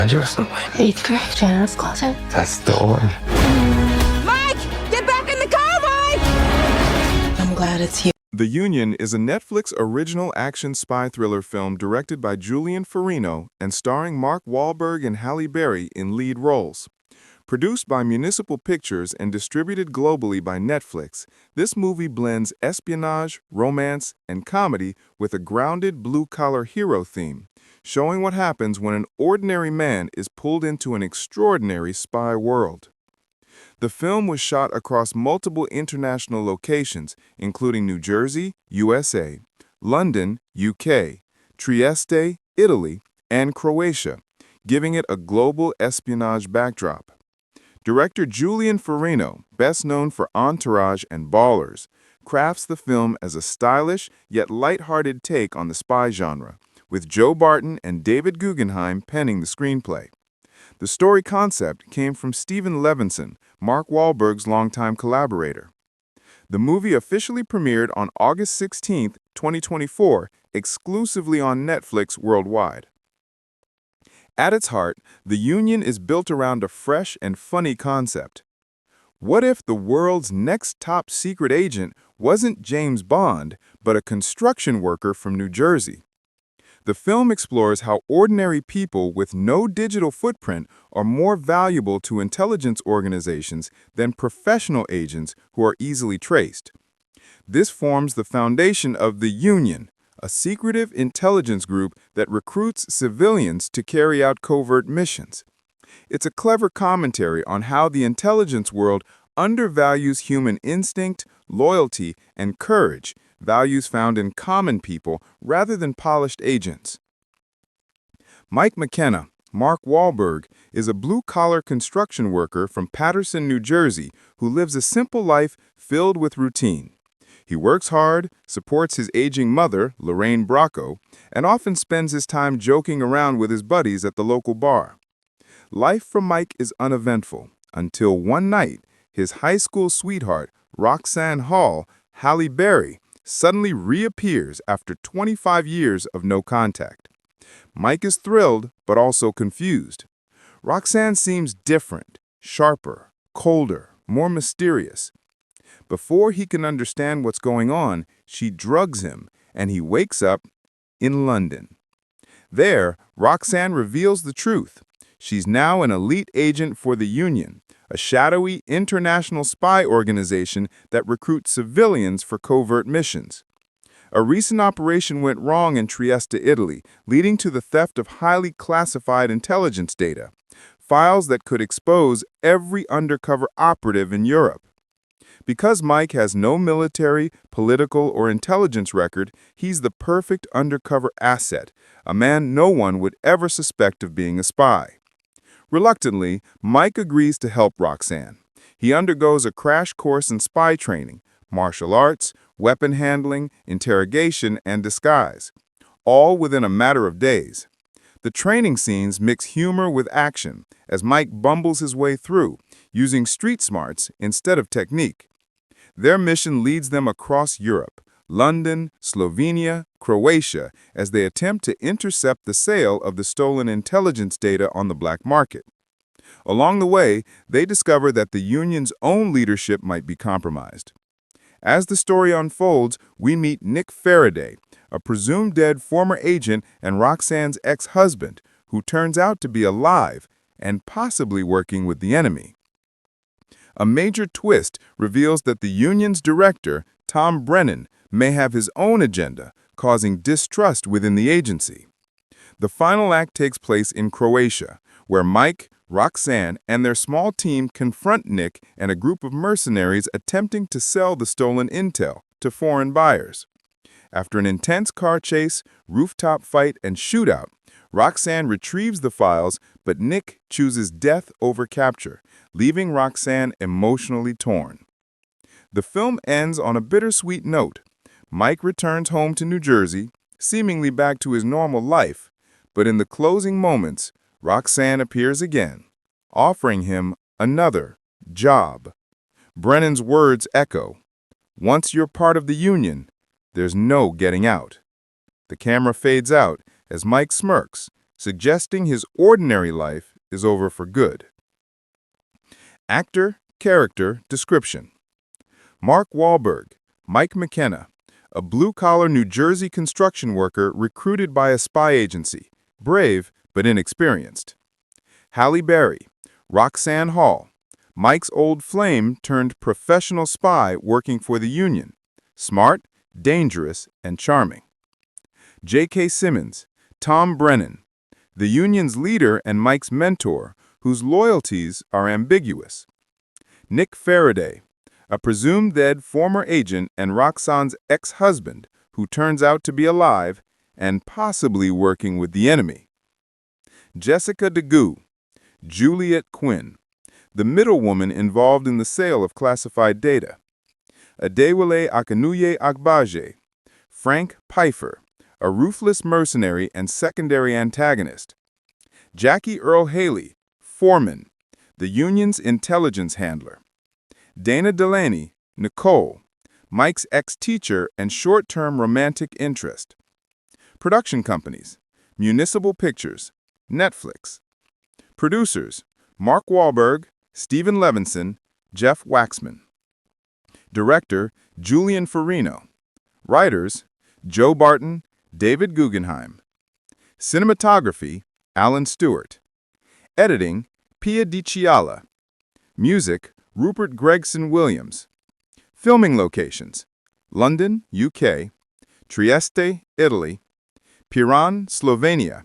Or something. 8th grade, Janice closet. That's the one. Mike! Get back in the car, Mike! I'm glad it's you. The Union is a Netflix original action spy thriller film directed by Julian Farino and starring Mark Wahlberg and Halle Berry in lead roles. Produced by Municipal Pictures and distributed globally by Netflix, this movie blends espionage, romance, and comedy with a grounded blue-collar hero theme, showing what happens when an ordinary man is pulled into an extraordinary spy world. The film was shot across multiple international locations, including New Jersey, USA, London, UK, Trieste, Italy, and Croatia, giving it a global espionage backdrop. Director Julian Farino, best known for Entourage and Ballers, crafts the film as a stylish yet lighthearted take on the spy genre, with Joe Barton and David Guggenheim penning the screenplay. The story concept came from Stephen Levinson, Mark Wahlberg's longtime collaborator. The movie officially premiered on August 16, 2024, exclusively on Netflix worldwide. At its heart, The Union is built around a fresh and funny concept. What if the world's next top secret agent wasn't James Bond, but a construction worker from New Jersey? The film explores how ordinary people with no digital footprint are more valuable to intelligence organizations than professional agents who are easily traced. This forms the foundation of the Union, a secretive intelligence group that recruits civilians to carry out covert missions. It's a clever commentary on how the intelligence world undervalues human instinct, loyalty, and courage, values found in common people rather than polished agents. Mike McKenna, Mark Wahlberg, is a blue-collar construction worker from Paterson, New Jersey, who lives a simple life filled with routine. He works hard, supports his aging mother, Lorraine Bracco, and often spends his time joking around with his buddies at the local bar. Life for Mike is uneventful, until one night, his high school sweetheart, Roxanne Hall, Halle Berry, suddenly reappears after 25 years of no contact. Mike is thrilled, but also confused. Roxanne seems different, sharper, colder, more mysterious. Before he can understand what's going on, she drugs him, and he wakes up in London. There, Roxanne reveals the truth. She's now an elite agent for the Union, a shadowy international spy organization that recruits civilians for covert missions. A recent operation went wrong in Trieste, Italy, leading to the theft of highly classified intelligence data, files that could expose every undercover operative in Europe. Because Mike has no military, political, or intelligence record, he's the perfect undercover asset, a man no one would ever suspect of being a spy. Reluctantly, Mike agrees to help Roxanne. He undergoes a crash course in spy training, martial arts, weapon handling, interrogation, and disguise, all within a matter of days. The training scenes mix humor with action as Mike bumbles his way through, using street smarts instead of technique. Their mission leads them across Europe, London, Slovenia, Croatia, as they attempt to intercept the sale of the stolen intelligence data on the black market. Along the way, they discover that the Union's own leadership might be compromised. As the story unfolds, we meet Nick Faraday, a presumed dead former agent and Roxanne's ex-husband, who turns out to be alive and possibly working with the enemy. A major twist reveals that the Union's director, Tom Brennan, may have his own agenda, causing distrust within the agency. The final act takes place in Croatia, where Mike, Roxanne, and their small team confront Nick and a group of mercenaries attempting to sell the stolen intel to foreign buyers. After an intense car chase, rooftop fight, and shootout, Roxanne retrieves the files, but Nick chooses death over capture, leaving Roxanne emotionally torn. The film ends on a bittersweet note. Mike returns home to New Jersey, seemingly back to his normal life, but in the closing moments, Roxanne appears again, offering him another job. Brennan's words echo, "Once you're part of the Union, there's no getting out." The camera fades out as Mike smirks, suggesting his ordinary life is over for good. Actor, character, description. Mark Wahlberg, Mike McKenna, a blue-collar New Jersey construction worker recruited by a spy agency, brave but inexperienced. Halle Berry, Roxanne Hall, Mike's old flame turned professional spy working for the Union, smart, dangerous, and charming. J.K. Simmons, Tom Brennan, the Union's leader and Mike's mentor, whose loyalties are ambiguous. Nick Faraday, a presumed dead former agent and Roxanne's ex-husband, who turns out to be alive and possibly working with the enemy. Jessica DeGue, Juliet Quinn, the middlewoman involved in the sale of classified data. Adewale Akanuye Agbaje, Frank Pfeiffer, a ruthless mercenary and secondary antagonist. Jackie Earl Haley, Foreman, the Union's intelligence handler. Dana Delaney, Nicole, Mike's ex-teacher and short-term romantic interest. Production companies, Municipal Pictures, Netflix. Producers, Mark Wahlberg, Stephen Levinson, Jeff Waxman. Director, Julian Farino. Writers, Joe Barton, David Guggenheim. Cinematography, Alan Stewart. Editing, Pia Di Ciala. Music, Rupert Gregson Williams. Filming locations, London, UK, Trieste, Italy, Piran, Slovenia,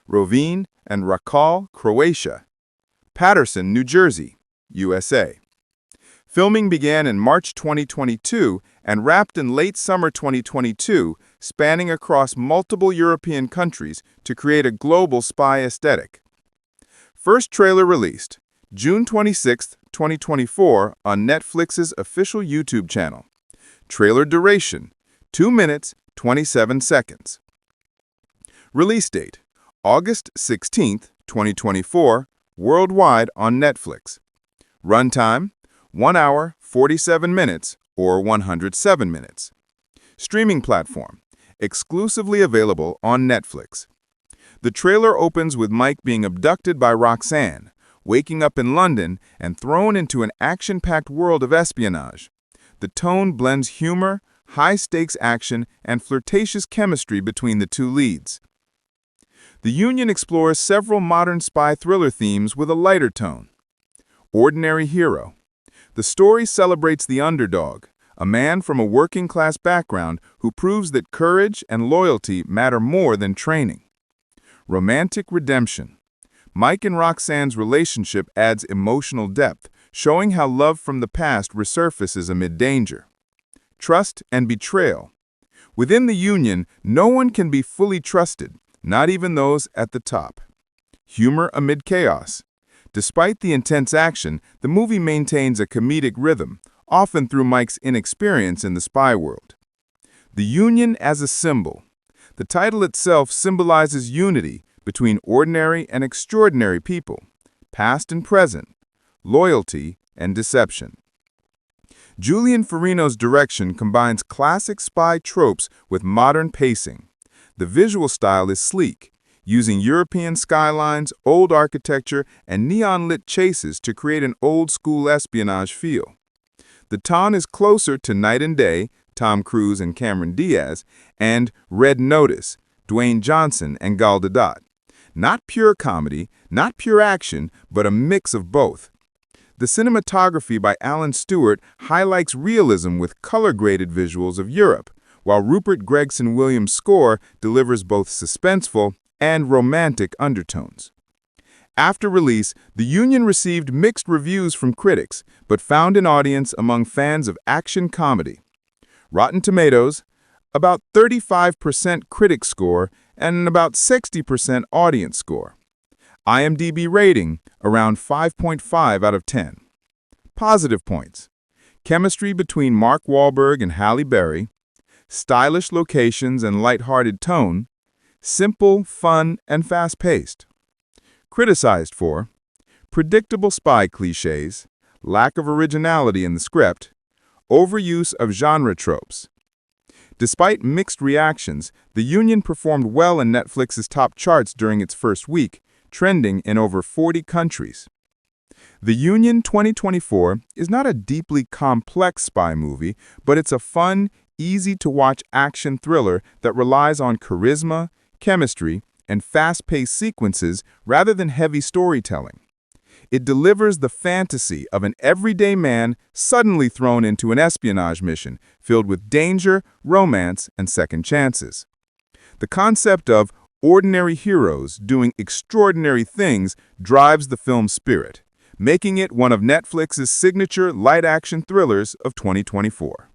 Rovinj and Rakal, Croatia, Paterson, New Jersey, USA. Filming began in March 2022 and wrapped in late summer 2022, spanning across multiple European countries to create a global spy aesthetic. First trailer released June 26, 2024 on Netflix's official YouTube channel. Trailer duration, 2 minutes, 27 seconds. Release date, August 16, 2024, worldwide on Netflix. Runtime, 1 hour, 47 minutes, or 107 minutes. Streaming platform, exclusively available on Netflix. The trailer opens with Mike being abducted by Roxanne, waking up in London and thrown into an action-packed world of espionage. The tone blends humor, high-stakes action, and flirtatious chemistry between the two leads. The Union explores several modern spy thriller themes with a lighter tone. Ordinary hero. The story celebrates the underdog, a man from a working-class background who proves that courage and loyalty matter more than training. Romantic redemption. Mike and Roxanne's relationship adds emotional depth, showing how love from the past resurfaces amid danger. Trust and betrayal. Within the Union, no one can be fully trusted, not even those at the top. Humor amid chaos. Despite the intense action, the movie maintains a comedic rhythm, often through Mike's inexperience in the spy world. The Union as a symbol. The title itself symbolizes unity between ordinary and extraordinary people, past and present, loyalty and deception. Julian Farino's direction combines classic spy tropes with modern pacing. The visual style is sleek, using European skylines, old architecture, and neon-lit chases to create an old-school espionage feel. The tone is closer to Night and Day, Tom Cruise and Cameron Diaz, and Red Notice, Dwayne Johnson and Gal Gadot. Not pure comedy, not pure action, but a mix of both. The cinematography by Alan Stewart highlights realism with color-graded visuals of Europe, while Rupert Gregson Williams' score delivers both suspenseful and romantic undertones. After release, The Union received mixed reviews from critics, but found an audience among fans of action comedy. Rotten Tomatoes, about 35% critic score and about 60% audience score. IMDb rating, around 5.5 out of 10. Positive points. Chemistry between Mark Wahlberg and Halle Berry, stylish locations and lighthearted tone, simple, fun, and fast-paced. Criticized for predictable spy cliches, lack of originality in the script, overuse of genre tropes. Despite mixed reactions, The Union performed well in Netflix's top charts during its first week, trending in over 40 countries. The Union 2024 is not a deeply complex spy movie, but it's a fun, easy-to-watch action thriller that relies on charisma, chemistry, and fast-paced sequences rather than heavy storytelling. It delivers the fantasy of an everyday man suddenly thrown into an espionage mission filled with danger, romance, and second chances. The concept of ordinary heroes doing extraordinary things drives the film's spirit, making it one of Netflix's signature light-action thrillers of 2024.